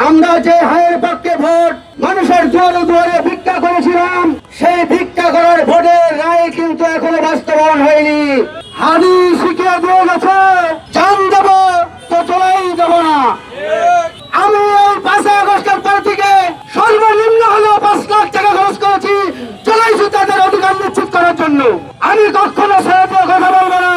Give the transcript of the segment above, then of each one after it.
আমরা যে হায়ের পক্ষে ভোট মানুষের দুয়ারে দুয়ারে ভিক্ষা করেছিলাম, সেই ভিক্ষা করার ভোটের রায় কিন্তু এখনো বাস্তবায়ন হয়নি। হাদি শিখিয়ে দিয়ে গেছে, জান দেব তো চলাই দেব না। আমি এই 5 আগস্টের পর থেকে সর্বনিম্ন হলেও 5 লাখ টাকা খরচ করেছি চলাইছি তাদের অধিকার নিশ্চিত করার জন্য। আমি কখনো ছেড়ে দিয়ে কথা বলবো না,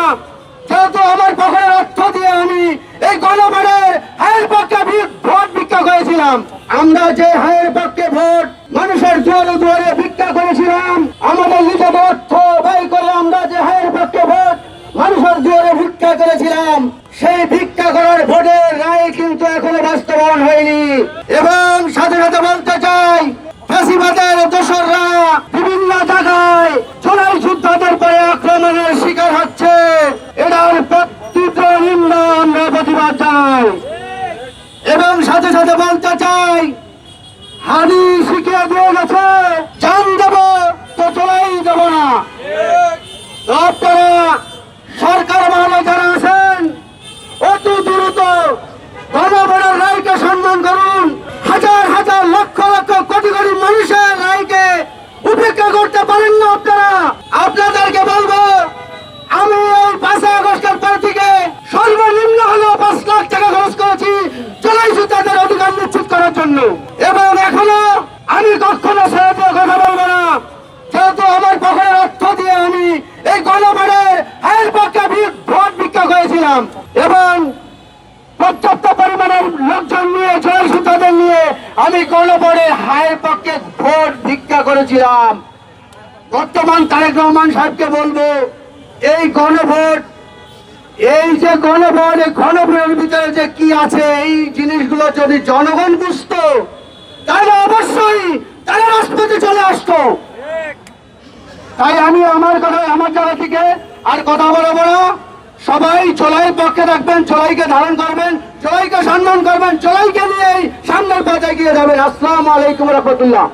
যেহেতু আমার পকেটের অর্থ দিয়ে আমি এই গণভোটের হায়ের পক্ষে ভোট ভিক্ষা করেছিলাম। আমরা যে হায়ের পক্ষে ভোট মানুষের দুয়ারে দুয়ারে ভিক্ষা করেছিলাম, আমাদের নিজের অর্থ ব্যয় করে আমরা যে হায়ের পক্ষে ভোট মানুষের দুয়ারে ভিক্ষা করেছিলাম, সেই ভিক্ষা করার ভোটের রায় কিন্তু এখনো বাস্তবায়ন হয়নি। এবং সাথে সাথে বলতে চাই, ফ্যাসিবাদের দোসররা বিভিন্ন জায়গায় জুলাই যোদ্ধাদের পরে আক্রমণের শিকার হচ্ছে, এটার তীব্র নিন্দা আমরা প্রতিবাদ জানাই। এবং সাথে সাথে বলতে চাই, হাদি শিখিয়ে দিয়ে গেছে, জান দেব তো চলাই দেব না। আপনারা সরকার মহলে যারা আছেন, অতি দ্রুত গণভোটের রায়কে সম্মান করুন। হাজার হাজার লক্ষ লক্ষ কোটি কোটি মানুষের রায়কে উপেক্ষা করতে পারেন না আপনারা। আপনাদেরকে বলবো, আমি এই 5 আগস্টের পর থেকে সর্বনিম্ন হলেও 5 লাখ টাকা খরচ করেছি চলাইছি তাদের অধিকার নিশ্চিত করার জন্য। এবং এখনো আমি কখনো ছেড়ে দিয়ে কথা বলবো না, যেহেতু আমার পকেটের অর্থ দিয়ে আমি এই গণভোটের হায়ের পক্ষে ভোট ভিক্ষা করেছিলাম এবং পর্যাপ্ত পরিমাণের লোকজন নিয়ে চলাইছি তাদের নিয়ে আমি গণভোটের হায়ের পক্ষে ভোট ভিক্ষা করেছিলাম। বর্তমান তারেক রহমান সাহেবকে বলবো, এই গণভোট, এই যে গণভোট, এই গণভোটের ভিতরে যে কি আছে এই জিনিসগুলো যদি জনগণ বুঝতো, তাহলে অবশ্যই তারা রাজপথে চলে আসতো। তাই আমি আমার জায়গা থেকে আর কথা বলবো না। সবাই চোলাইয়ের পক্ষে থাকবেন, চোলাইকে ধারণ করবেন, চোলাইকে সম্মান করবেন, চোলাইকে নিয়ে সামনের পথে এগিয়ে যাবেন। আসসালামু আলাইকুম রহমতুল্লাহ।